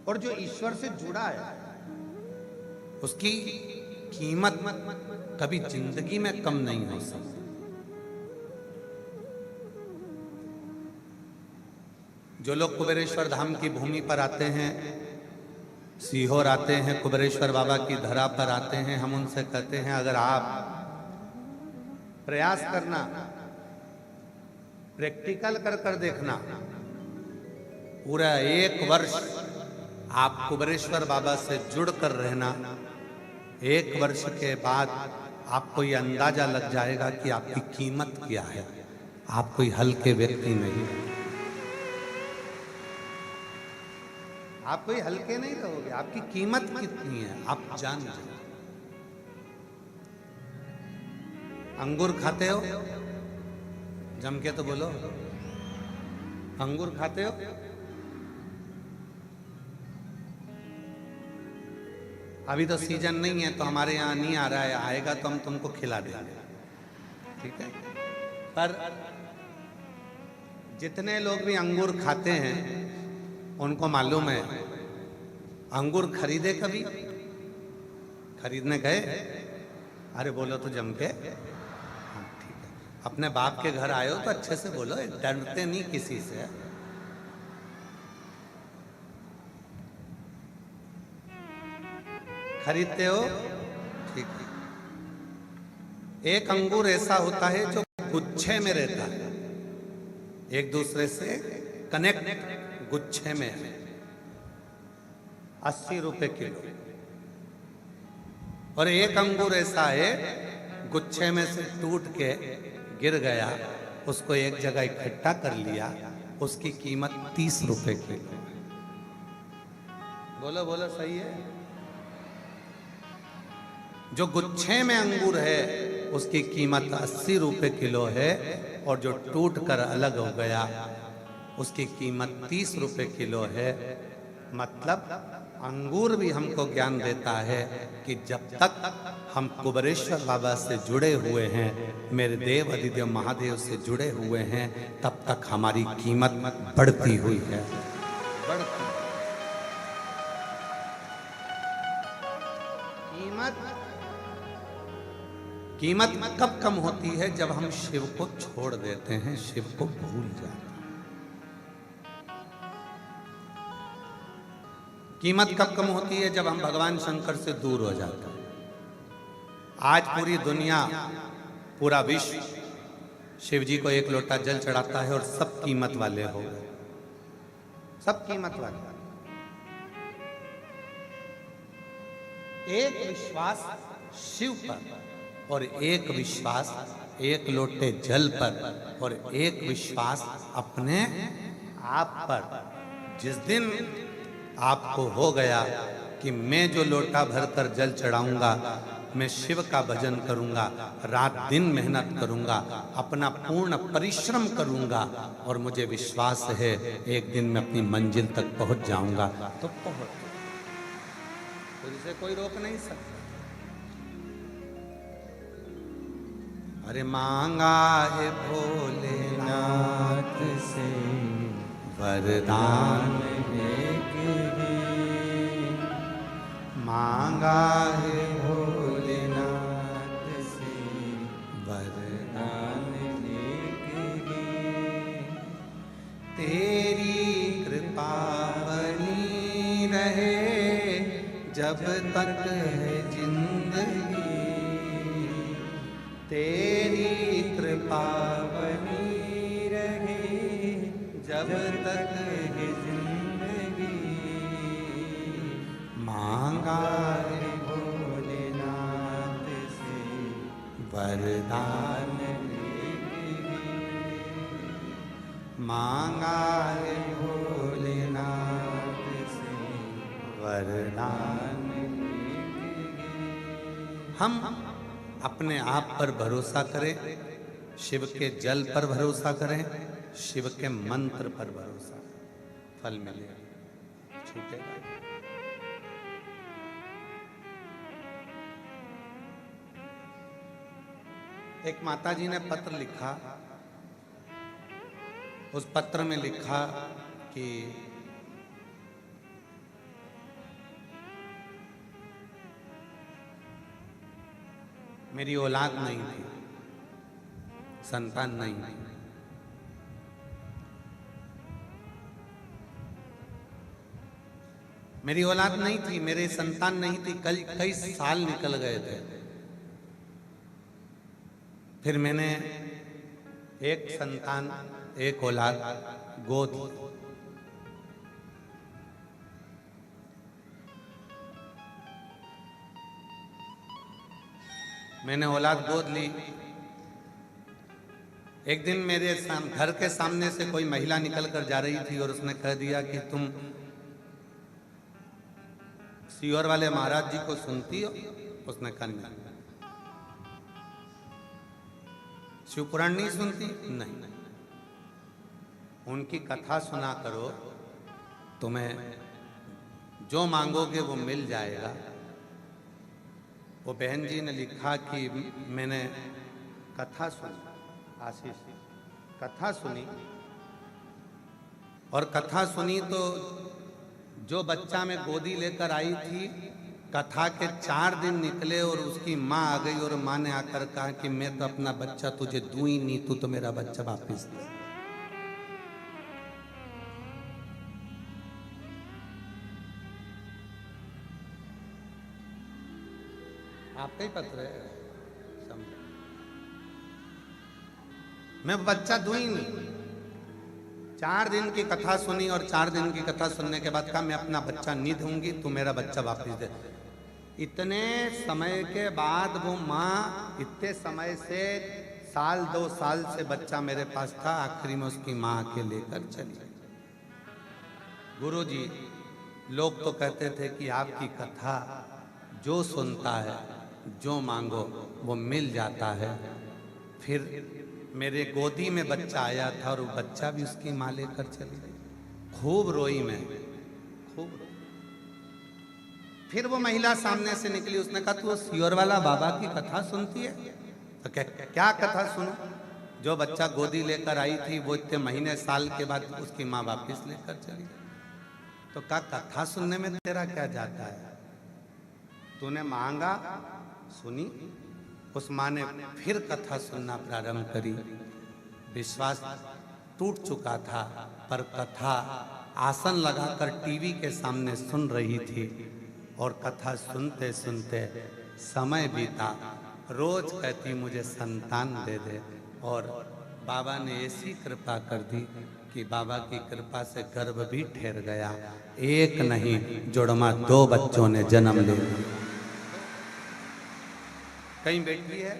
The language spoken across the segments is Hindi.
और जो ईश्वर से जुड़ा है उसकी कीमत कभी जिंदगी में कम नहीं हो सकती। जो लोग कुबेरेश्वर धाम की भूमि पर आते हैं, सीहोर आते हैं, कुबेरेश्वर बाबा की धरा पर आते हैं, हम उनसे कहते हैं अगर आप प्रयास करना, प्रैक्टिकल कर कर देखना, पूरा 1 वर्ष आप कुबेरेश्वर बाबा से जुड़ कर रहना, 1 वर्ष के बाद आपको ये अंदाजा लग जाएगा कि आपकी कीमत क्या है। आप कोई हल्के व्यक्ति नहीं, आप कोई हल्के नहीं रहोगे। आपकी कीमत कितनी है आप जान जाओ। अंगूर खाते हो? जम के तो बोलो, अंगूर खाते हो? अभी तो सीजन नहीं है तो हमारे यहाँ नहीं आ रहा है, आएगा तो हम तुमको खिला देंगे, ठीक है। पर जितने लोग भी अंगूर खाते हैं उनको मालूम है, अंगूर खरीदे कभी? खरीदने गए? अरे बोलो तो जम के। हाँ ठीक है। अपने बाप के घर आए हो तो अच्छे से बोलो, डरते नहीं किसी से। खरीदते हो? ठीक है। एक अंगूर ऐसा होता है जो गुच्छे में रहता है, एक दूसरे से कनेक्ट गुच्छे में है, 80 रुपए किलो। और एक अंगूर ऐसा है गुच्छे में से टूट के गिर गया, उसको एक जगह इकट्ठा कर लिया, उसकी कीमत 30 रुपए किलो। बोलो बोलो सही है? जो गुच्छे में अंगूर है उसकी कीमत 80 रुपए किलो है, और जो टूट कर अलग हो गया उसकी कीमत 30 रुपए किलो है। मतलब अंगूर भी हमको ज्ञान देता है कि जब तक हम कुबेरेश्वर बाबा से जुड़े हुए हैं, मेरे देव अधिदेव महादेव से जुड़े हुए हैं, तब तक हमारी कीमत बढ़ती हुई है। कीमत कब कम होती है? जब हम शिव को छोड़ देते हैं, शिव को भूल जाते हैं। कीमत कब कम होती है? जब हम भगवान शंकर से दूर हो जाते हैं। आज पूरी दुनिया, पूरा विश्व शिव जी को एक लोटा जल चढ़ाता है और सब कीमत वाले हो गए, सब कीमत वाले। एक विश्वास शिव पर और एक विश्वास एक लोटे जल पर और एक विश्वास अपने आप पर। जिस दिन आपको हो गया कि मैं जो लोटा भरकर जल चढ़ाऊंगा, मैं शिव का भजन करूंगा, रात दिन मेहनत करूंगा, अपना पूर्ण परिश्रम करूंगा, और मुझे विश्वास है एक दिन मैं अपनी मंजिल तक पहुंच जाऊंगा, तो पहुंच, तो इसे कोई रोक नहीं सकता। अरे मांगा है भोलेनाथ से वरदान एक ही, मांगा है भोलेनाथ से वरदान एक ही, तेरी कृपा बनी रहे जब तक है जिंदगी, तेरी कृपा बनी रहे जब तक है जिंदगी, मांगा है भोलेनाथ से वरदान एक ही, मांगा है भोलेनाथ से वरदान एक ही। हम अपने आप पर भरोसा करें, शिव के जल पर भरोसा करें, शिव के मंत्र पर भरोसा, फल मिलेगा, छूटेगा। एक माताजी ने पत्र लिखा, उस पत्र में लिखा कि मेरी औलाद नहीं थी, संतान नहीं थी। मेरी औलाद नहीं थी, मेरे संतान नहीं थी। कई साल निकल गए थे। फिर मैंने एक संतान, एक औलाद गोद ली। मैंने औलाद गोद ली। एक दिन मेरे घर के सामने से कोई महिला निकल कर जा रही थी और उसने कह दिया कि तुम सीहोर वाले महाराज जी को सुनती हो? उसने कहा नहीं। शिव पुराण नहीं सुनती? नहीं। उनकी कथा सुना करो, तुम्हें जो मांगोगे वो मिल जाएगा। वो बहन जी ने लिखा कि मैंने कथा सुनी, आशीष कथा सुनी, और कथा सुनी तो जो बच्चा मैं गोदी लेकर आई थी, कथा के 4 दिन निकले और उसकी माँ आ गई और माँ ने आकर कहा कि मैं तो अपना बच्चा तुझे दूं ही नहीं, तू तो मेरा बच्चा वापिस दे। आपका ही पत्र है, मैं बच्चा दूं ही नहीं। 4 दिन की कथा सुनी और 4 दिन की कथा सुनने के बाद कहा मैं अपना बच्चा नहीं दूंगी, तू मेरा बच्चा वापस दे। इतने समय के बाद वो माँ, इतने समय से 1-2 साल से बच्चा मेरे पास था, आखिरी में उसकी माँ आके लेकर चली। गुरुजी, लोग तो कहते थे कि आपकी कथा जो सुनता है, जो मांगो वो मिल जाता है। फिर मेरे गोदी में बच्चा आया था और वो बच्चा भी उसकी माँ लेकर चली गई। खूब रोई मैं, खूब रोई। फिर वो महिला सामने से निकली, उसने कहा तू सीहोर वाला बाबा की कथा सुनती है? तो क्या कथा सुनो? जो बच्चा गोदी लेकर आई थी वो इतने महीने साल के बाद उसकी माँ वापिस लेकर चली गई। तो कथा सुनने में तेरा क्या जाता है? तूने मांगा, सुनी। उस माँ ने फिर कथा सुनना प्रारंभ करी। विश्वास टूट चुका था, पर कथा आसन लगाकर टीवी के सामने सुन रही थी और कथा सुनते सुनते समय बीता। रोज कहती मुझे संतान दे दे, और बाबा ने ऐसी कृपा कर दी कि बाबा की कृपा से गर्भ भी ठहर गया। एक नहीं जुड़मा 2 बच्चों ने जन्म ले लिया। कहीं बैठी है,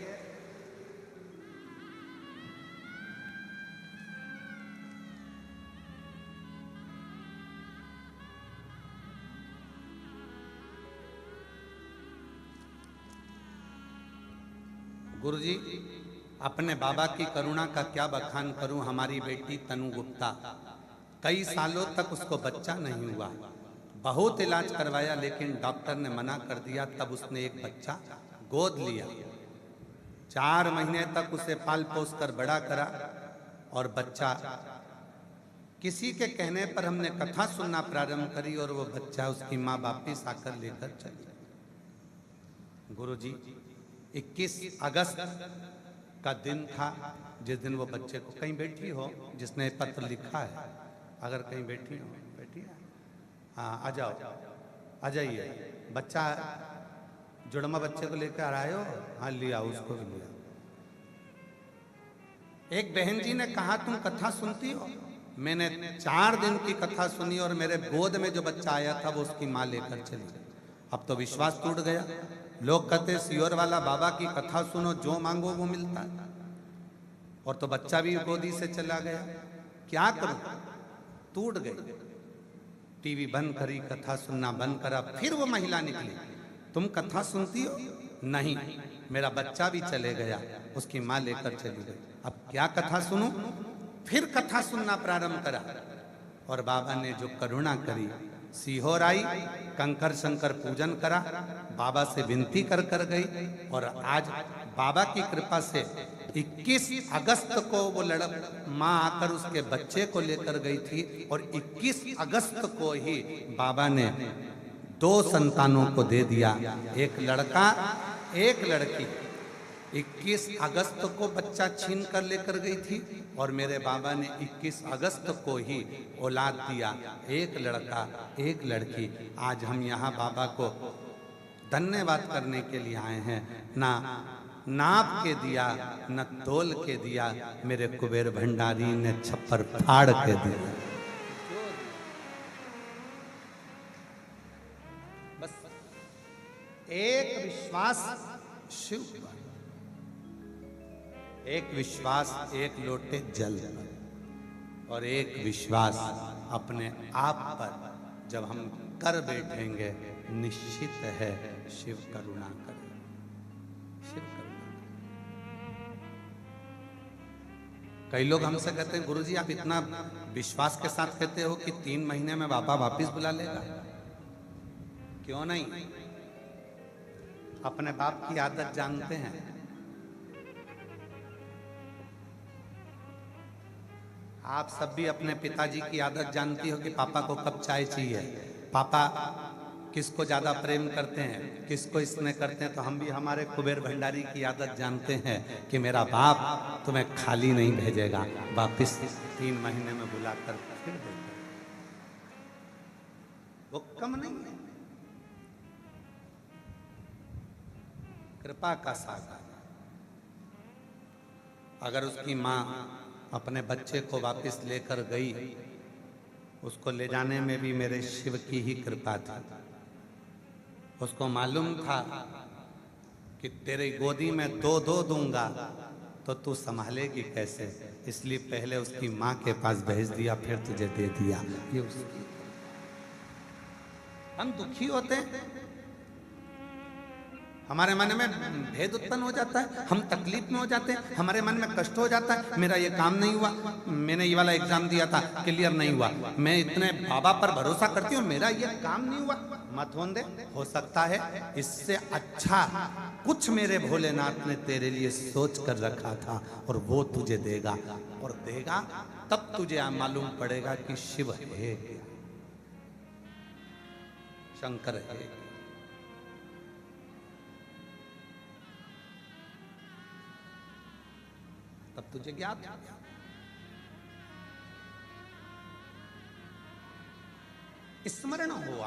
गुरुजी अपने बाबा की करुणा का क्या बखान करूं। हमारी बेटी तनु गुप्ता, कई सालों तक उसको बच्चा नहीं हुआ। बहुत इलाज करवाया लेकिन डॉक्टर ने मना कर दिया। तब उसने एक बच्चा गोद लिया। 4 महीने तक उसे पाल पोस कर बड़ा करा, और बच्चा किसी के कहने पर हमने कथा सुनना प्रारंभ करी और वो बच्चा उसकी माँ वापिस आकर लेकर चली। गुरुजी 21 अगस्त का दिन था जिस दिन वो बच्चे को, कहीं बैठी हो जिसने पत्र लिखा है, अगर कहीं बैठी हो, बैठी है, हाँ आ जाओ, आ जाइए। बच्चा जुड़मा बच्चे को लेकर आए हो? हाँ लिया, उसको भी लिया। एक बहन जी ने कहा तुम कथा सुनती हो? मैंने 4 दिन की कथा सुनी और मेरे गोद में जो बच्चा आया था वो उसकी माँ लेकर चली। अब तो विश्वास टूट गया। लोग कहते सीहोर वाला बाबा की कथा सुनो, जो मांगो वो मिलता है, और तो बच्चा भी गोदी से चला गया। क्या करूं? टूट गई। टीवी बंद करी, कथा सुनना बंद करा। फिर वो महिला निकली, तुम कथा सुनती हो? नहीं, मेरा बच्चा भी चले गया, उसकी माँ लेकर चली गई। अब क्या कथा सुनूं? फिर कथा सुनना प्रारंभ करा, और बाबा ने जो करुणा करी, सीहोर आई, कंकर शंकर पूजन करा, बाबा से विनती कर गई, और आज बाबा की कृपा से 21 अगस्त को वो माँ आकर उसके बच्चे को लेकर गई थी, और 21 अगस्त को ही बाबा ने 2 संतानों को दे दिया, एक लड़का एक लड़की। 21 अगस्त को बच्चा छीन कर लेकर गई थी और मेरे बाबा ने 21 अगस्त को ही औलाद दिया, एक लड़का एक लड़की। आज हम यहाँ बाबा को धन्यवाद करने के लिए आए हैं। ना नाप के दिया, न तोल के दिया, मेरे कुबेर भंडारी ने छप्पर फाड़ के दिया। बस एक विश्वास शिव पर, एक विश्वास एक लोटे जल पर, और एक विश्वास अपने आप पर जब हम कर बैठेंगे, निश्चित है शिव करुणा करेगा, शिव करुणा करेगा। कई लोग हमसे कहते हैं गुरुजी आप इतना विश्वास के साथ कहते हो कि 3 महीने में बाबा वापिस बुला लेगा। क्यों नहीं? अपने बाप की आदत जानते हैं। आप सब भी अपने पिताजी की आदत जानती हो कि पापा को कब चाय चाहिए, पापा किसको ज्यादा प्रेम करते हैं, किसको इसमें करते हैं। तो हम भी हमारे कुबेर भंडारी की आदत जानते हैं कि मेरा बाप तुम्हें खाली नहीं भेजेगा, वापिस 3 महीने में बुलाकर फिर देगा। वो कम नहीं है, कृपा का सागर। अगर उसकी माँ अपने बच्चे को वापस लेकर गई, उसको ले जाने में भी मेरे शिव की ही कृपा थी। उसको मालूम था कि तेरे गोदी में 2 दूंगा तो तू संभालेगी कैसे, इसलिए पहले उसकी माँ के पास भेज दिया, फिर तुझे दे दिया। ये उसकी। हम दुखी होते हैं, हमारे मन में भेद उत्पन्न हो जाता है, हम तकलीफ में हो जाते हैं, हमारे मन में कष्ट हो जाता है। मेरा ये काम नहीं हुआ, मैंने ये वाला एग्जाम दिया था क्लियर नहीं हुआ, मैं इतने बाबा पर भरोसा करती हूँ, मेरा ये काम नहीं हुआ। मत होने दे, हो सकता है इससे अच्छा कुछ मेरे भोलेनाथ ने तेरे लिए सोच कर रखा था और वो तुझे देगा, और देगा तब तुझे मालूम पड़ेगा कि शिव है, शंकर है। तब तुझे ज्ञात स्मरण हो,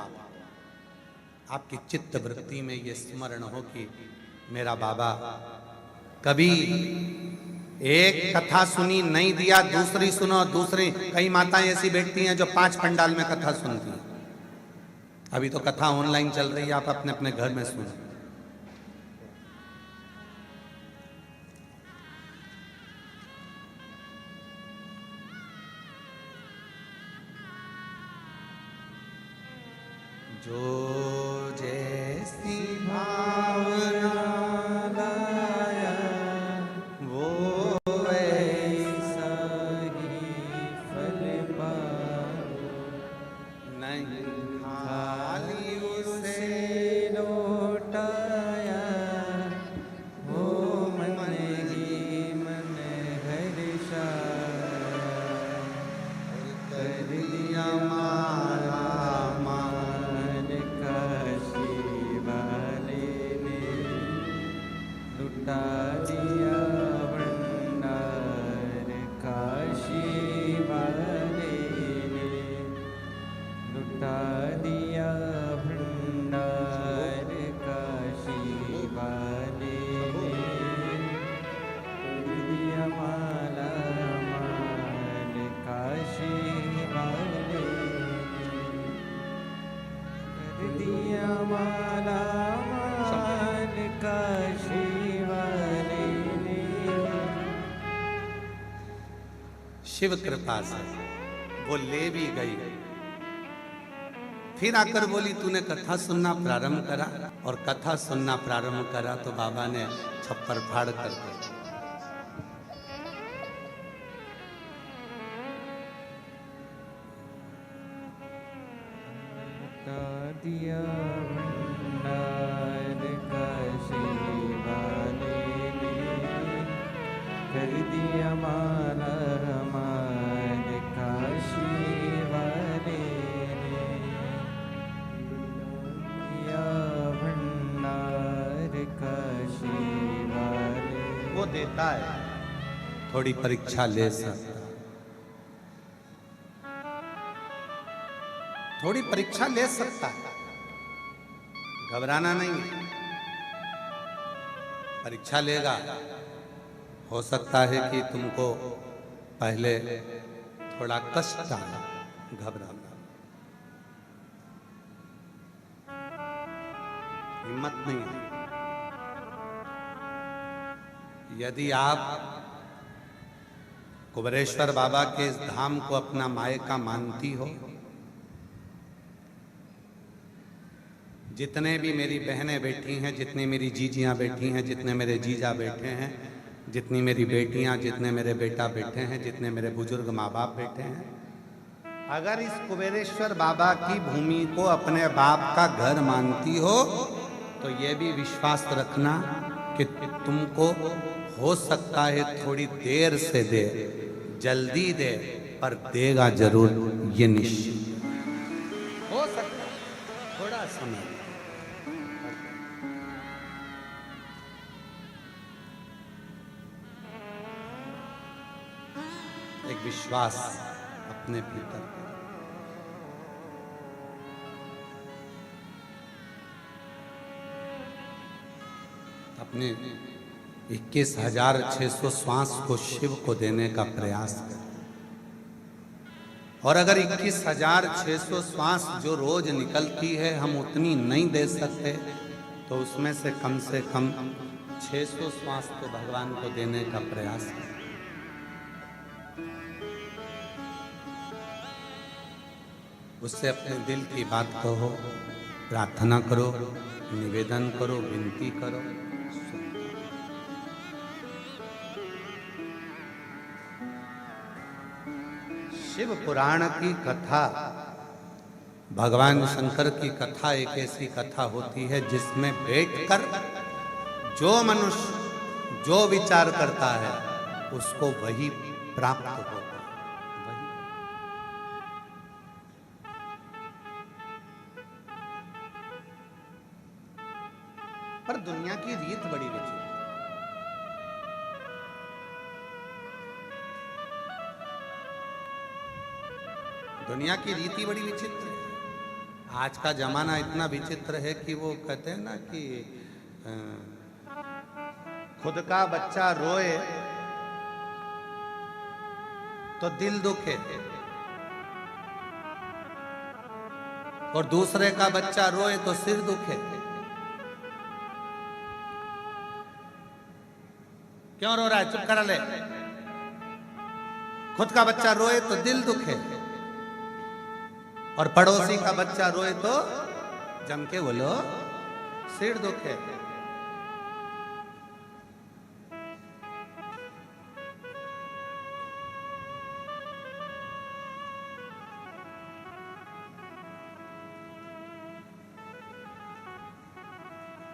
आपकी चित्त वृत्ति में ये स्मरण हो कि मेरा बाबा कभी एक कथा सुनी नहीं दिया, दूसरी सुनो, दूसरी। कई माताएं ऐसी बैठती हैं जो 5 पंडाल में कथा सुनती हैं। अभी तो कथा ऑनलाइन चल रही है, आप अपने अपने घर में सुनो। जो जैसी भावना लाया वो वैसा ही फल पाओ, नहीं खाली उसे लौटाया वो मन ही मन हर्षाया, कर दिया माला लुटा दिया भंडार काशी वाले ने, लुटा दिया भंडार काशी वाले ने, दिया माला माल काशी वाले ने, कर दिया माला माल काशी। शिव कृपा से वो ले भी गई, फिर आकर बोली तूने कथा सुनना प्रारंभ करा, और कथा सुनना प्रारंभ करा तो बाबा ने छप्पर फाड़ कर दिया भंडार काशी वाले ने, कर दिया माला माल काशी वाले ने, दिया भंडार काशी वाले देता है थोड़ी परीक्षा ले सकता, थोड़ी परीक्षा ले सकता है, घबराना नहीं है। परीक्षा लेगा, हो सकता है कि तुमको पहले थोड़ा कष्ट आए, घबराना, हिम्मत नहीं है। यदि आप कुबेरेश्वर बाबा के इस धाम को अपना मायका मानती हो, जितने भी मेरी बहनें बैठी हैं, जितनी मेरी जीजियां बैठी हैं, जितने मेरे जीजा बैठे हैं, जितनी मेरी बेटियां, जितने मेरे बेटा बैठे हैं, जितने मेरे बुजुर्ग माँ बाप बैठे हैं, अगर इस कुबेरेश्वर बाबा की भूमि को अपने बाप का घर मानती हो तो ये भी विश्वास रखना कि तुमको हो सकता है थोड़ी देर से दे, जल्दी दे, पर देगा जरूर, ये निश्चित हो सकता है, थोड़ा समय। एक विश्वास अपने भीतर, अपने 21,600 श्वास को शिव को देने का प्रयास करें। और अगर 21,600 श्वास जो रोज निकलती है हम उतनी नहीं दे सकते तो उसमें से कम 600 श्वास तो भगवान को देने का प्रयास करें। उससे अपने दिल की बात कहो, प्रार्थना करो, निवेदन करो, विनती करो। शिव पुराण की कथा, भगवान शंकर की कथा एक ऐसी कथा होती है जिसमें बैठकर जो मनुष्य जो विचार करता है उसको वही प्राप्त होता है। पर दुनिया की रीत बड़ी विचित्र, दुनिया की रीति बड़ी विचित्र है। आज का जमाना इतना विचित्र है कि वो कहते हैं ना कि खुद का बच्चा रोए तो दिल दुखे और दूसरे का बच्चा रोए तो सिर दुखे। क्यों रो रहा है? चुप करा ले। खुद का बच्चा रोए तो दिल दुखे और पड़ोसी का बच्चा रोए तो जम के बोलो सिर दुखे।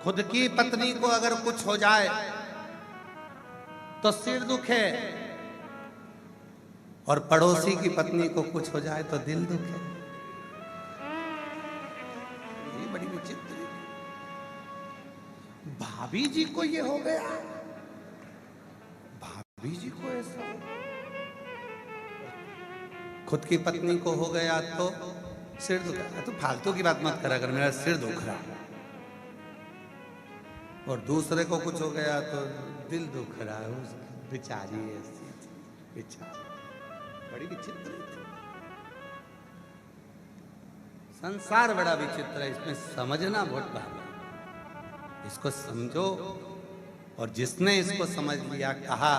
खुद की पत्नी को अगर कुछ हो जाए तो सिर दुखे और पड़ोसी की पत्नी को कुछ हो जाए तो दिल दुखे। ये बड़ी विचित्र है। भाभी जी को ये हो गया, भाभी जी को ऐसा, खुद की पत्नी को हो गया तो सिर दुखा। तो फालतू की बात मत करा कर, मेरा सिर दुख रहा। और दूसरे को कुछ हो गया तो दिल दुख रहा है। बेचारी ऐसी बेचारी, बड़ी विचित्र है। संसार बड़ा विचित्र है, इसमें समझना बहुत बात है। इसको समझो। और जिसने इसको समझ लिया, कहा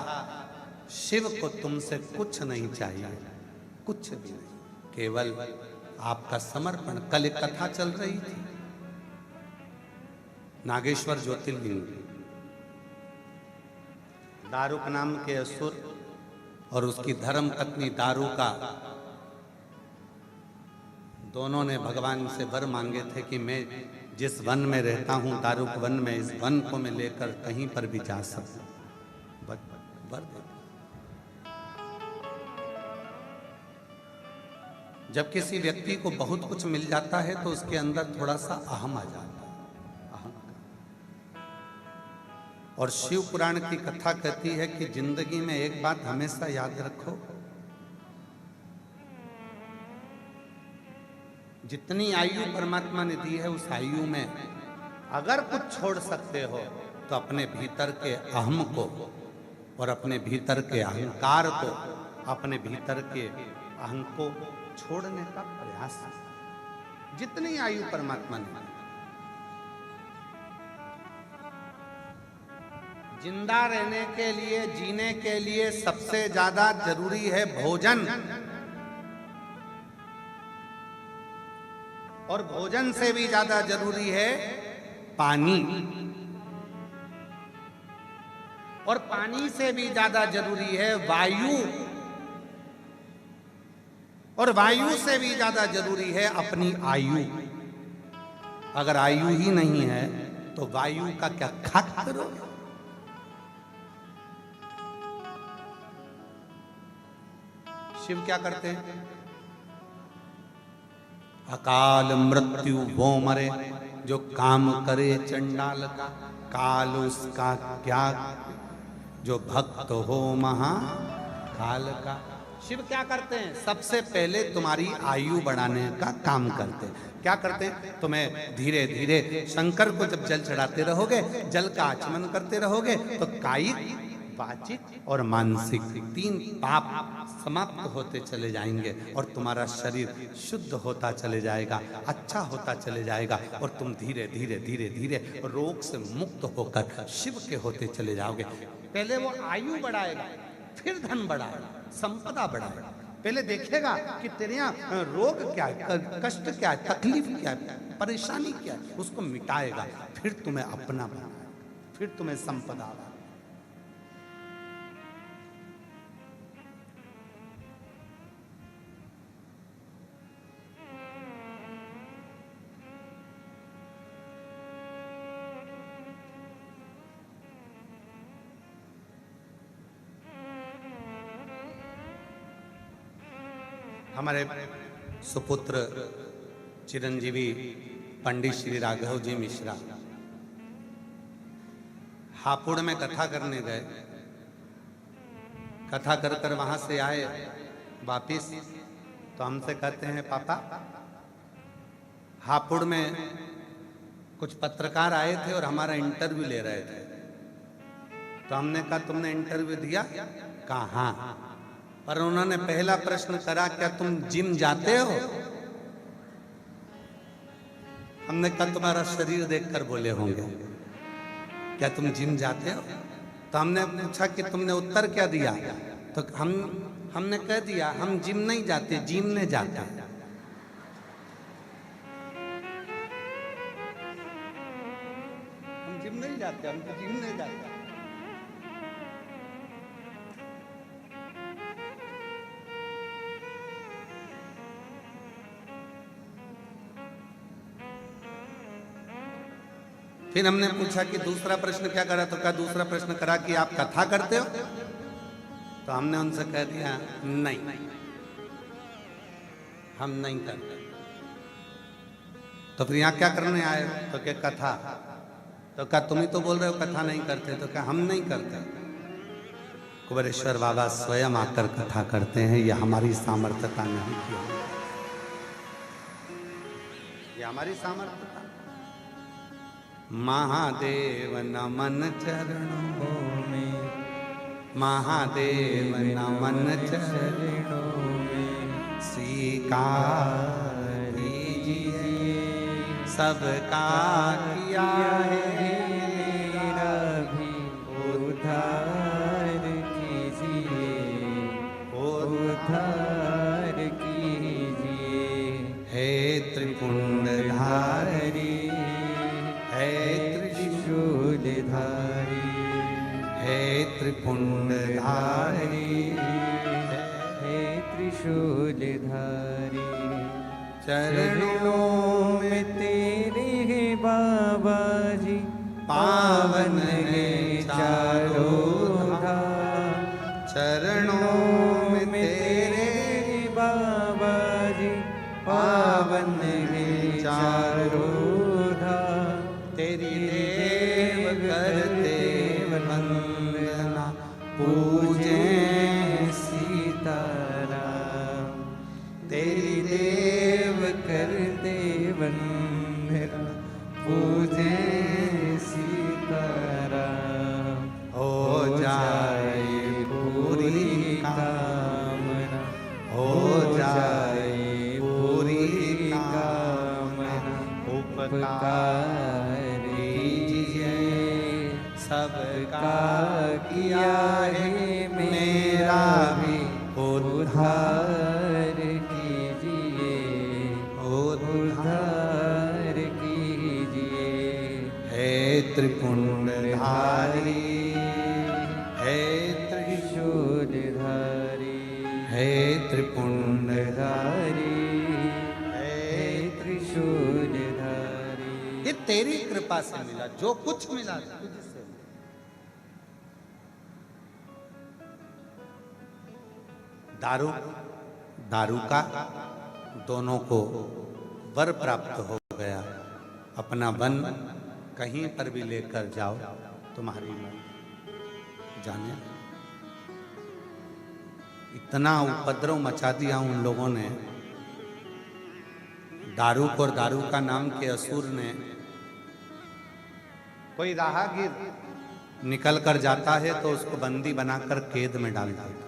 शिव को तुमसे कुछ नहीं चाहिए, कुछ भी नहीं, केवल आपका समर्पण। कल एक कथा चल रही थी, नागेश्वर ज्योतिर्लिंग, दारुक नाम के असुर और उसकी धर्म पत्नी दारुका, दोनों ने भगवान से वर मांगे थे कि मैं जिस वन में रहता हूं, दारुक वन में, इस वन को मैं लेकर कहीं पर भी जा सकूं। वर दे। जब किसी व्यक्ति को बहुत कुछ मिल जाता है तो उसके अंदर थोड़ा सा अहम आ जाता है। और शिव पुराण की कथा कहती है कि जिंदगी में एक बात हमेशा याद रखो, जितनी आयु परमात्मा ने दी है उस आयु में अगर कुछ छोड़ सकते हो तो अपने भीतर के अहम को और अपने भीतर के अहंकार को, अपने भीतर के अहं को छोड़ने का प्रयास, जितनी आयु परमात्मा ने। जिंदा रहने के लिए, जीने के लिए सबसे ज्यादा जरूरी है भोजन, और भोजन से भी ज्यादा जरूरी है पानी, और पानी से भी ज्यादा जरूरी है वायु, और वायु से भी ज्यादा जरूरी है अपनी आयु। अगर आयु ही नहीं है तो वायु का क्या खाक करो। शिव क्या करते हैं? अकाल मृत्यु वो मरे जो काम करे चंडाल का, काल उसका क्या जो भक्त हो महाकाल का। शिव क्या करते हैं? सबसे पहले तुम्हारी आयु बढ़ाने का काम करते हैं। क्या करते हैं? तुम्हें धीरे धीरे शंकर को जब जल चढ़ाते रहोगे, जल का आचमन करते रहोगे तो कायिक, वाचिक और मानसिक 3 पाप समाप्त होते चले जाएंगे और तुम्हारा शरीर शुद्ध होता चले जाएगा, अच्छा होता चले जाएगा, और तुम धीरे धीरे धीरे धीरे रोग से मुक्त होकर शिव के होते चले जाओगे। पहले वो आयु बढ़ाएगा, फिर धन बढ़ाएगा, संपदा बढ़ाएगा। पहले देखेगा कि तेरे यहाँ रोग क्या है, कष्ट क्या है, तकलीफ क्या है, परेशानी क्या है, उसको मिटाएगा, फिर तुम्हें अपना बनाएगा, फिर तुम्हें संपदा। हमारे सुपुत्र चिरंजीवी पंडित श्री राघव जी मिश्रा हापुड़ में कथा करने गए। कथा कर कर वहां से आए वापिस, तो हमसे कहते हैं पापा हापुड़ में कुछ पत्रकार आए थे और हमारा इंटरव्यू ले रहे थे। तो हमने कहा तुमने इंटरव्यू दिया? कहा हाँ। पर उन्होंने पहला प्रश्न करा, क्या तुम जिम जाते हो? हमने कहा तुम्हारा शरीर देखकर बोले होंगे, क्या तुम जिम जाते हो? तो हमने पूछा कि तुमने उत्तर क्या दिया? तो हमने कह दिया हम जिम नहीं जाते, जिमने जाते हैं। हम जिम नहीं जाते, हम तो जिम नहीं जाते। फिर हमने पूछा कि दूसरा प्रश्न क्या करा? तो क्या दूसरा प्रश्न करा कि आप कथा करते हो? तो हमने उनसे कह दिया नहीं, हम नहीं करते। तो फिर यहाँ क्या करने आए हो? तो क्या कथा। तो क्या तुम ही तो बोल रहे हो कथा नहीं करते? तो क्या हम नहीं करते। कुबेरेश्वर बाबा स्वयं आकर कथा करते हैं, ये हमारी सामर्थ्यता नहीं की, ये हमारी सामर्थ्यता। महादेव नमन चरणों में, महादेव नमन चरणों में, स्वीकार कीजिए सबका किया है मेरा भी उद्धार कीजिए, उद्धार कीजिए। हे त्रिपुंडधारी, हे त्रिशूलधारी, हे त्रिपुंडधारी, हे त्रिशूलधारी। चरणों में तेरे है बाबा जी, पावन है चारों धाम। चरणों में तेरे बाबा जी, पावन है चारों धाम। तेरी देव करते वंदना पूजे सीताराम। हो जाए पूरी कामना, हो जाए पूरी कामना। उपकार कीजिए सबका किया है मेरा भी उद्धार कीजिए, उद्धार कीजिए। हे त्रिपुंडधारी, हे त्रिशूलधारी, हे त्रिपुंडधारी, हे त्रिशूलधारी। ये तेरी कृपा से मिला, जो कुछ मिला तुझसे। दारू दारू का दोनों को वर प्राप्त हो गया। अपना वन कहीं पर भी लेकर जाओ, तुम्हारी मन जाने। इतना उपद्रव मचा दिया उन लोगों ने, दारू को, और दारू का नाम के असुर ने। कोई राहगीर निकल कर जाता है तो उसको बंदी बनाकर कैद में डाल देता।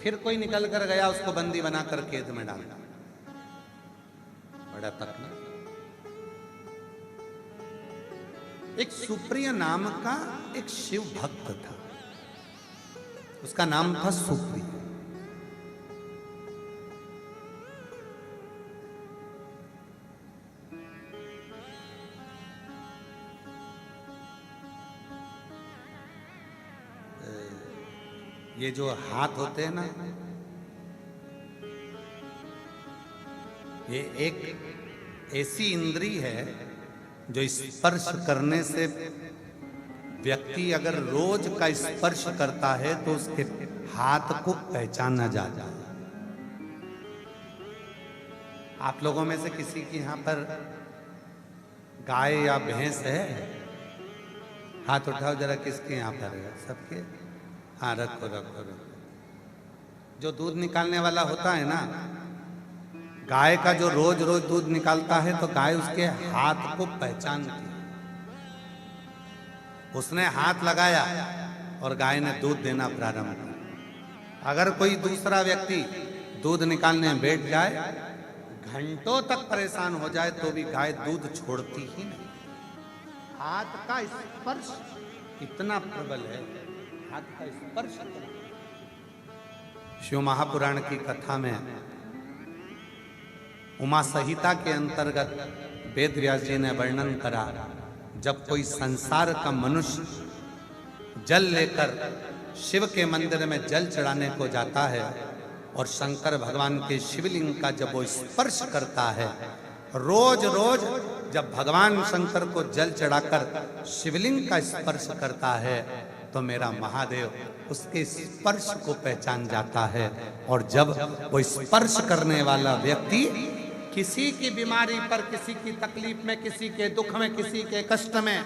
फिर कोई निकल कर गया, उसको बंदी बनाकर कैद में डाल दिया। बड़ा तकलीफ। एक सुप्रिय नाम का एक शिव भक्त था, उसका नाम था सुप्रिय। ये जो हाथ होते हैं ना, ये एक ऐसी इंद्री है जो स्पर्श करने से व्यक्ति अगर रोज का स्पर्श करता है तो उसके हाथ को पहचाना जाता है। आप लोगों में से किसी के यहाँ पर गाय या भैंस है? हाथ उठाओ जरा, किसके यहाँ पर है? सबके? हाँ, रखो रखो रखो। जो दूध निकालने वाला होता है ना, गाय का जो रोज रोज दूध निकालता है तो गाय उसके हाथ को पहचानती है। उसने हाथ लगाया और गाय ने दूध देना प्रारंभ किया। अगर कोई दूसरा व्यक्ति दूध निकालने में बैठ जाए, घंटों तक परेशान हो जाए तो भी गाय दूध छोड़ती ही नहीं। हाथ का स्पर्श इतना प्रबल है, हाथ का स्पर्श। शिव महापुराण की कथा में उमा संहिता के अंतर्गत वेद व्यास जी ने वर्णन करा, जब कोई संसार का मनुष्य जल लेकर शिव के मंदिर में जल चढ़ाने को जाता है और शंकर भगवान के शिवलिंग का जब वो स्पर्श करता है, रोज रोज जब भगवान शंकर को जल चढ़ाकर शिवलिंग का स्पर्श करता है तो मेरा महादेव उसके स्पर्श को पहचान जाता है। और जब वो स्पर्श करने वाला व्यक्ति किसी की बीमारी पर, किसी की तकलीफ में, किसी के दुख में, किसी के कष्ट में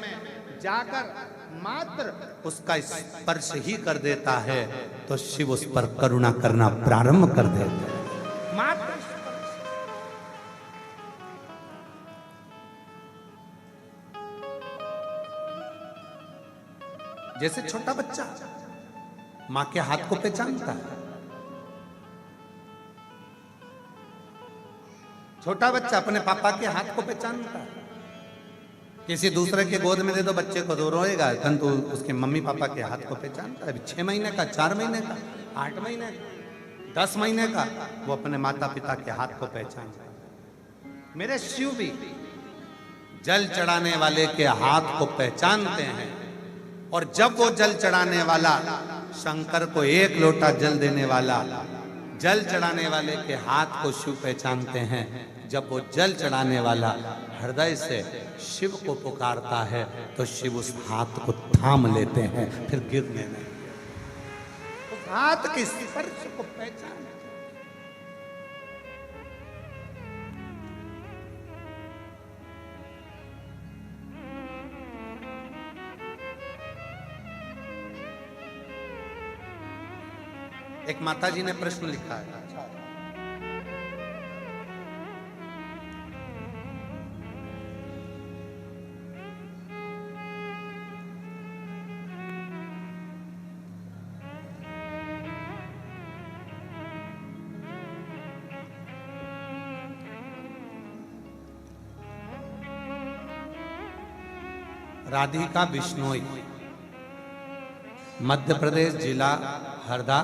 जाकर मात्र उसका स्पर्श ही कर देता है तो शिव उस पर करुणा करना प्रारंभ कर देते हैं। मात्र जैसे छोटा बच्चा मां के हाथ को पहचानता है। छोटा बच्चा अपने पापा के हाथ को पहचानता है। किसी दूसरे के गोद में दे दो बच्चे को तो रोएगा, परंतु उसके मम्मी पापा के हाथ को पहचानता है। 6 महीने का, 4 महीने का, 8 महीने का, 10 महीने का, वो अपने माता पिता के हाथ को पहचानता है। मेरे शिव भी जल चढ़ाने वाले के हाथ को पहचानते हैं। और जब वो जल चढ़ाने वाला शंकर को 1 लोटा जल देने वाला, जल चढ़ाने वाले के हाथ को शिव पहचानते हैं। जब वो जल चढ़ाने वाला हृदय से शिव को पुकारता है तो शिव उस हाथ को थाम लेते हैं, फिर गिरने नहीं। उस हाथ के स्पर्श को पहचान। एक माता जी ने प्रश्न लिखा है, राधिका बिश्नोई, मध्य प्रदेश, जिला हरदा,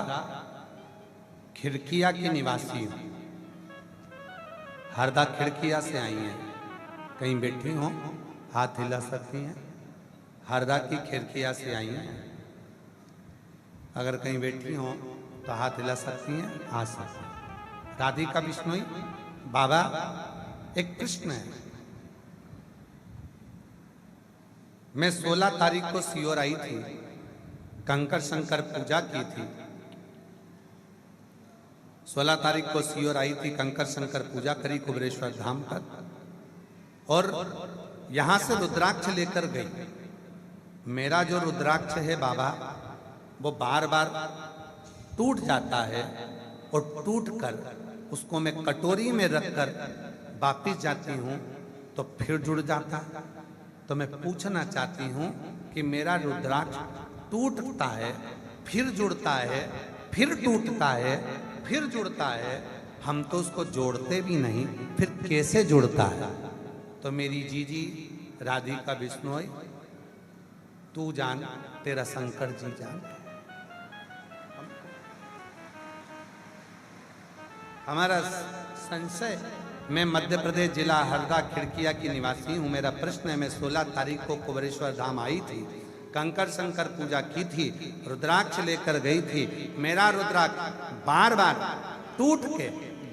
खिड़किया की निवासी हूँ। हरदा खिड़किया से आई हैं। कहीं बैठी हो, हाथ हिला सकती हैं। हरदा की खिड़किया से आई हैं। अगर कहीं बैठी हो तो हाथ हिला सकती हैं, आ सकती हैं। राधिका बिश्नोई बाबा एक कृष्ण है। मैं 16 तारीख को सीहोर आई थी, कंकर शंकर पूजा की थी। 16 तारीख को सीहोर आई थी, कंकर शंकर पूजा करी कुबेरेश्वर धाम पर, और यहां से रुद्राक्ष लेकर गई। मेरा जो रुद्राक्ष है बाबा, वो बार बार टूट जाता है, और टूट कर उसको मैं कटोरी में रखकर वापिस जाती हूँ तो फिर जुड़ जाता है। तो मैं पूछना चाहती हूँ कि मेरा रुद्राक्ष टूटता है, फिर जुड़ता है, फिर टूटता है, फिर जुड़ता है, हम तो उसको जोड़ते भी नहीं, फिर कैसे जुड़ता है? तो मेरी जीजी राधिका बिश्नोई, तू जान, तेरा शंकर जी जान। हमारा संशय, मैं मध्य प्रदेश, जिला हरदा, खिड़किया की निवासी हूँ। मेरा प्रश्न है, मैं 16 तारीख को कुबेरेश्वर धाम आई थी, कंकर शंकर पूजा की थी, रुद्राक्ष लेकर गई थी। मेरा रुद्राक्ष बार बार टूट के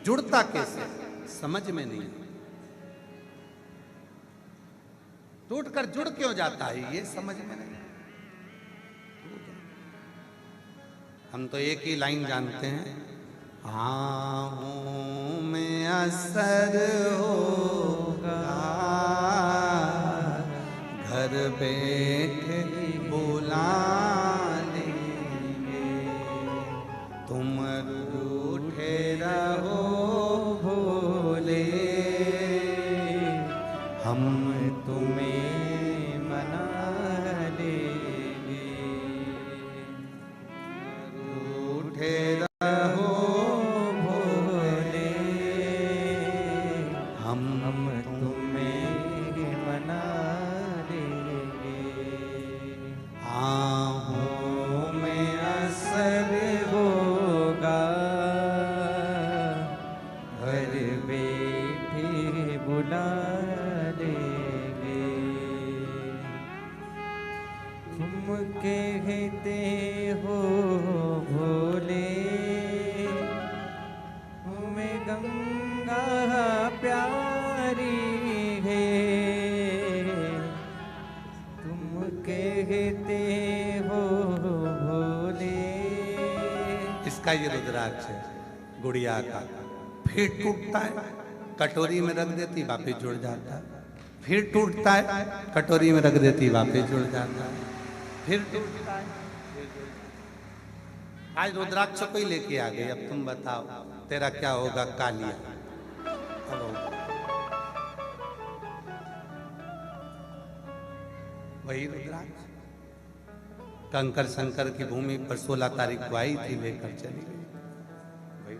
जुड़ता कैसे, समझ में नहीं। टूट कर जुड़ क्यों जाता है, ये समझ में नहीं। हम तो एक ही लाइन जानते हैं, आहों में असर होगा, घर बैठे बुला लेंगे, तुम रूठे रहो भोले, हम तुम्हें मना लेंगे, रूठे रहो भोले, हम तुम्हें मना लेंगे, आहों में असर होगा, घर बैठे बुला लेंगे, तुम कहते हो भोले, तुम्हें गंगा प्यारी है, तुम कहते हो भोले। इसका ये रुद्राक्ष है गुड़िया का। फिर टूटता है, कटोरी में रख देती, वापिस जुड़ जाता है, फिर टूटता है, कटोरी में रख देती, वापिस जुड़ जाता है, फिर टूटता है, फिर जुड़ जाता है। आज रुद्राक्ष को ही लेके आ गई। अब तुम बताओ तेरा क्या होगा कालिया? अब होगा वही रुद्राक्ष। कंकर शंकर की भूमि पर 16 तारीख को आई थी, लेकर चली गई। वही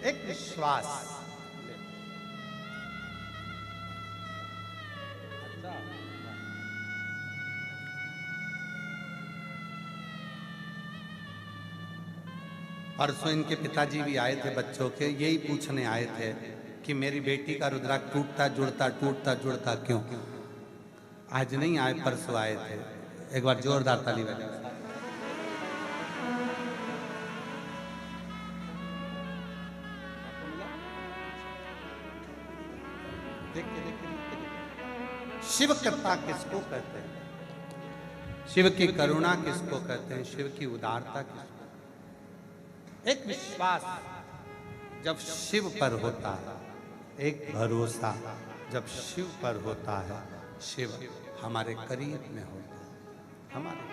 एक विश्वास। परसों इनके पिताजी भी आए थे, बच्चों के, यही पूछने आए थे कि मेरी बेटी का रुद्राक्ष टूटता जुड़ता टूटता जुड़ता क्यों। आज नहीं आए, परसों आए थे। एक बार जोरदार ताली बजा। शिव कृपा किसको कहते हैं? शिव की करुणा किसको कहते हैं? शिव की उदारता किसको? एक विश्वास जब शिव पर होता है, एक भरोसा जब शिव पर होता है, शिव हमारे करीब में होता है। हमारे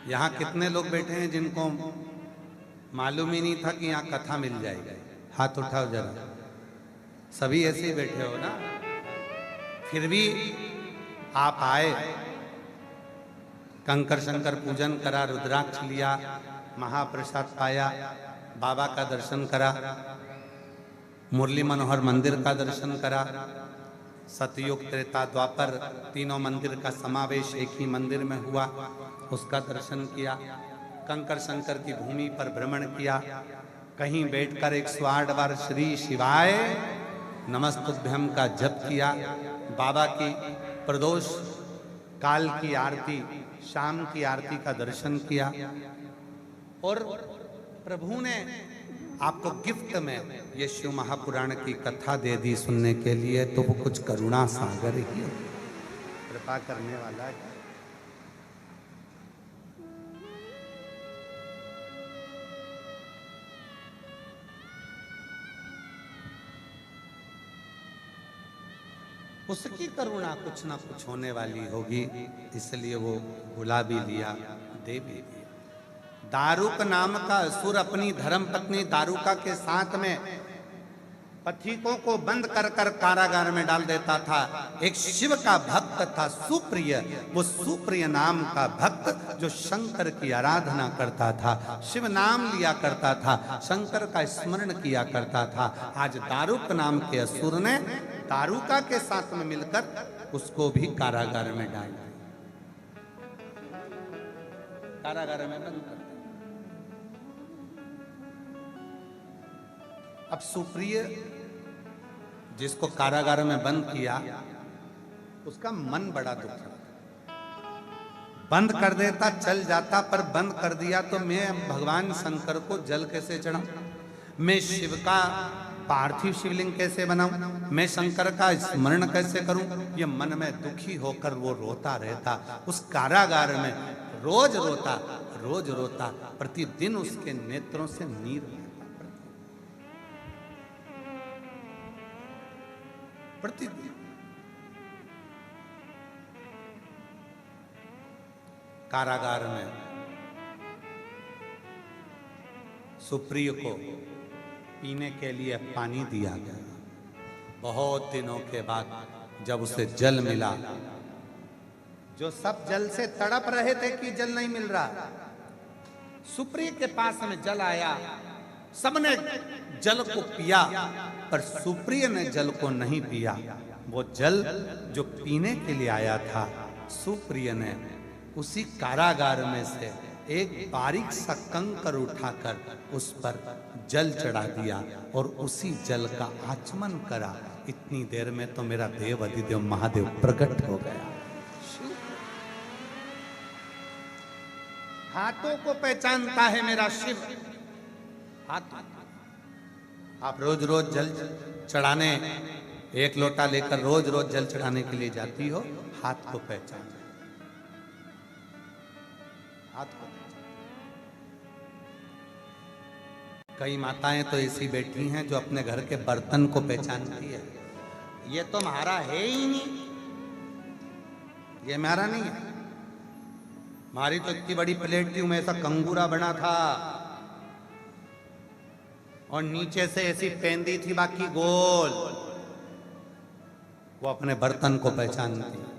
यहाँ कितने लोग बैठे हैं जिनको मालूम ही नहीं था कि यहाँ कथा मिल जाएगी? हाथ उठाओ जरा। सभी ऐसे ही बैठे हो ना? फिर भी आप आए, कंकर शंकर पूजन करा, रुद्राक्ष लिया, महाप्रसाद पाया, बाबा का दर्शन करा, मुरली मनोहर मंदिर का दर्शन करा। सतयुग त्रेता द्वापर तीनों मंदिर का समावेश एक ही मंदिर में हुआ, उसका दर्शन किया। कंकर शंकर की भूमि पर भ्रमण किया। कहीं बैठकर 108 बार श्री शिवाय नमस्तुभ्यम का जप किया। बाबा की प्रदोष काल की आरती, शाम की आरती का दर्शन किया। और प्रभु ने आपको गिफ्ट में ये शिव महापुराण की कथा दे दी सुनने के लिए, तो वो कुछ करुणा सागर ही है, कृपा करने वाला है। उसकी करुणा कुछ ना कुछ होने वाली होगी, इसलिए वो बुला भी लिया, दे भी दिया। दारुक नाम का असुर अपनी धर्म पत्नी दारुका के साथ में पथिकों को बंद कर कर कारागार में डाल देता था। एक शिव का भक्त था सुप्रिय, वो सुप्रिय नाम का भक्त जो शंकर की आराधना करता था, शिव नाम लिया करता था, शंकर का स्मरण किया करता था। आज दारुक नाम के असुर ने दारुका के साथ में मिलकर उसको भी कारागार में डाल दिया, कारागार में बंद कर। अब सुप्रिय जिसको कारागार में बंद किया, उसका मन बड़ा दुख था। बंद कर देता चल जाता, पर बंद कर दिया तो मैं भगवान शंकर को जल कैसे चढ़ाऊं, मैं शिव का पार्थिव शिवलिंग कैसे बनाऊं, मैं शंकर का स्मरण कैसे करूं। ये मन में दुखी होकर वो रोता रहता। उस कारागार में रोज रोता, रोज रोता, प्रतिदिन उसके नेत्रों से नीर प्रतिदिन। कारागार में सुप्रिय को पीने के लिए पानी दिया गया। बहुत दिनों के बाद जब उसे जल मिला, जो सब जल से तड़प रहे थे कि जल नहीं मिल रहा, सुप्रिय के पास में जल आया, सबने जल को पिया, पर सुप्रिय ने जल को नहीं पिया। वो जल जो पीने के लिए आया था, सुप्रिय ने उसी कारागार में से एक बारीक सा कंकर उठाकर उस पर जल चढ़ा दिया और उसी जल का आचमन करा। इतनी देर में तो मेरा देव अधिदेव महादेव प्रकट हो गया। हाथों को पहचानता है मेरा शिव। हाथ आप रोज रोज जल चढ़ाने, एक लोटा लेकर रोज रोज जल चढ़ाने के लिए जाती हो, हाथ को पहचान, हाथ को। कई माताएं तो ऐसी बैठी हैं जो अपने घर के बर्तन को पहचानती है, ये तो हमारा है ही नहीं, ये हमारा नहीं है। हमारी तो इतनी बड़ी प्लेट थी, में ऐसा कंगूरा बना था और नीचे से ऐसी पेंदी थी बाकी गोल। वो अपने बर्तन को पहचानती।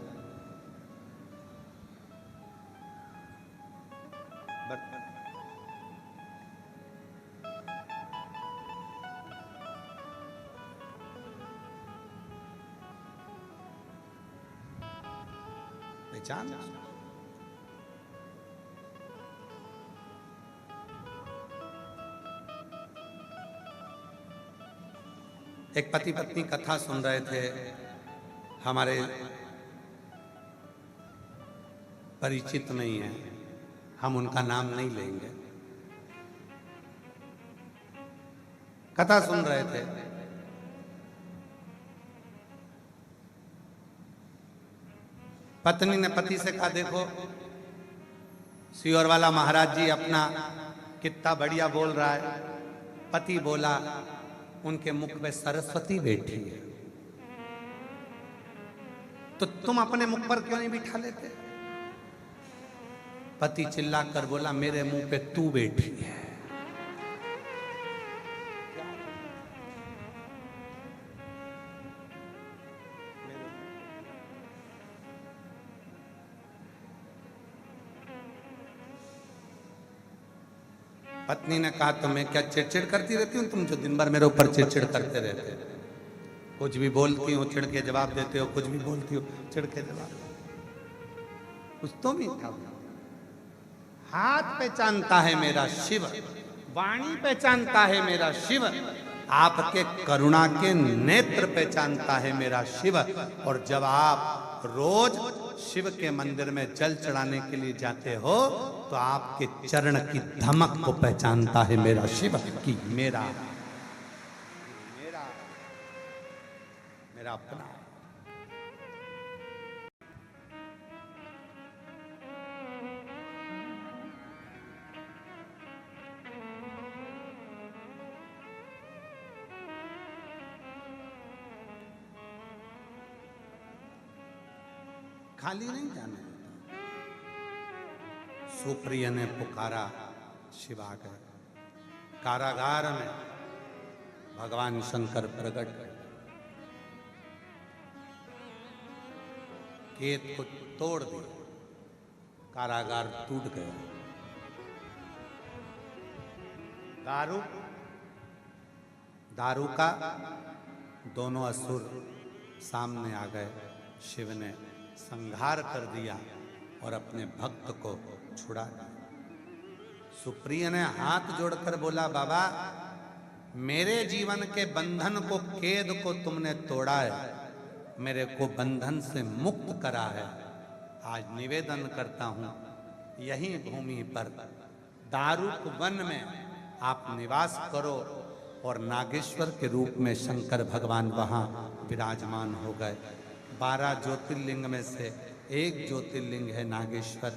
पहचान। एक पति पत्नी कथा सुन रहे थे, हमारे परिचित नहीं है, हम उनका नाम नहीं लेंगे। कथा सुन रहे थे, पत्नी ने पति से कहा, देखो सियोर वाला महाराज जी अपना कितना बढ़िया बोल रहा है। पति बोला, उनके मुख में सरस्वती बैठी है, तो तुम अपने मुख पर क्यों नहीं बिठा लेते। पति चिल्लाकर बोला, मेरे मुंह पे तू बैठी है। पत्नी ने कहा तो मैं क्या चिड़चिड़ करती रहती हूँ, तुम जो दिन भर मेरे ऊपर चिड़चिड़ करते रहते हो, कुछ भी बोलती हो चिढ़ के जवाब देते हो, कुछ भी बोलती हो चिढ़ के जवाब, कुछ तो भी था। हाथ पहचानता है मेरा शिव, वाणी पहचानता है मेरा शिव, आपके करुणा के नेत्र पहचानता है मेरा शिव। और जब आप रोज शिव के मंदिर में जल चढ़ाने के लिए जाते हो तो आपके चरण की धमक को पहचानता है मेरा शिव कि मेरा अपना। खाली नहीं जाने देता। सुप्रिय ने पुकारा, शिव आ गए। कारागार में भगवान शंकर प्रकट गए, केत को तोड़ दिया, कारागार टूट गया। दारू का दोनों असुर सामने आ गए। शिव ने संहार कर दिया और अपने भक्त को छुड़ा दिया। सुप्रिय ने हाथ जोड़कर बोला, बाबा मेरे जीवन के बंधन को, कैद को तुमने तोड़ा है, मेरे को बंधन से मुक्त करा है। आज निवेदन करता हूं, यही भूमि पर दारुक वन में आप निवास करो। और नागेश्वर के रूप में शंकर भगवान वहां विराजमान हो गए। 12 ज्योतिर्लिंग में से एक ज्योतिर्लिंग है नागेश्वर,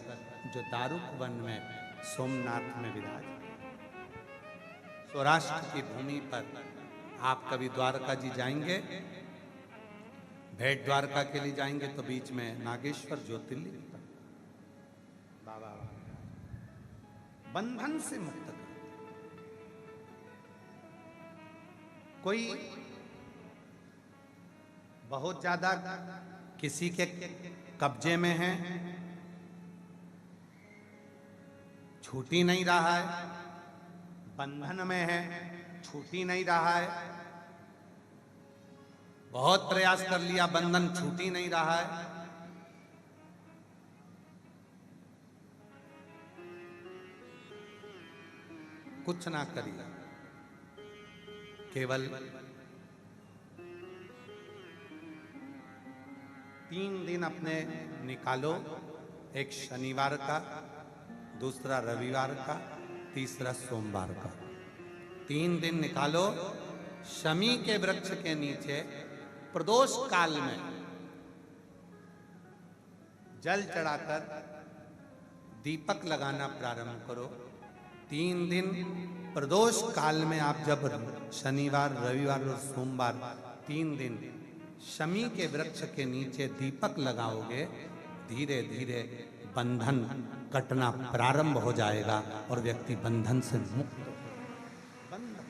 जो दारुक वन में सोमनाथ में विराज। सौराष्ट्र की भूमि पर आप कभी द्वारका जी जाएंगे, भेंट द्वारका के लिए जाएंगे तो बीच में नागेश्वर ज्योतिर्लिंग पर बाबा बंधन से मुक्त कर। कोई बहुत ज्यादा किसी के कब्जे में है, छूट ही नहीं रहा है, बंधन में है, छूट ही नहीं रहा है, बहुत प्रयास कर लिया, बंधन छूट ही नहीं रहा है। कुछ ना करिए, केवल 3 दिन अपने निकालो, एक शनिवार का, दूसरा रविवार का, तीसरा सोमवार का। 3 दिन निकालो, शमी के वृक्ष के नीचे प्रदोष काल में जल चढ़ाकर दीपक लगाना प्रारंभ करो। 3 दिन प्रदोष काल में आप जब शनिवार, रविवार और सोमवार 3 दिन शमी के वृक्ष के नीचे दीपक लगाओगे, धीरे धीरे बंधन कटना प्रारंभ हो जाएगा और व्यक्ति बंधन से मुक्त हो। बंधन,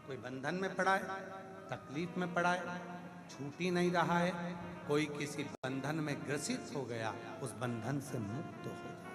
कोई बंधन में पड़ा है, तकलीफ में पड़ा है, छूट ही नहीं रहा है, कोई किसी बंधन में ग्रसित हो गया, उस बंधन से मुक्त हो जाए।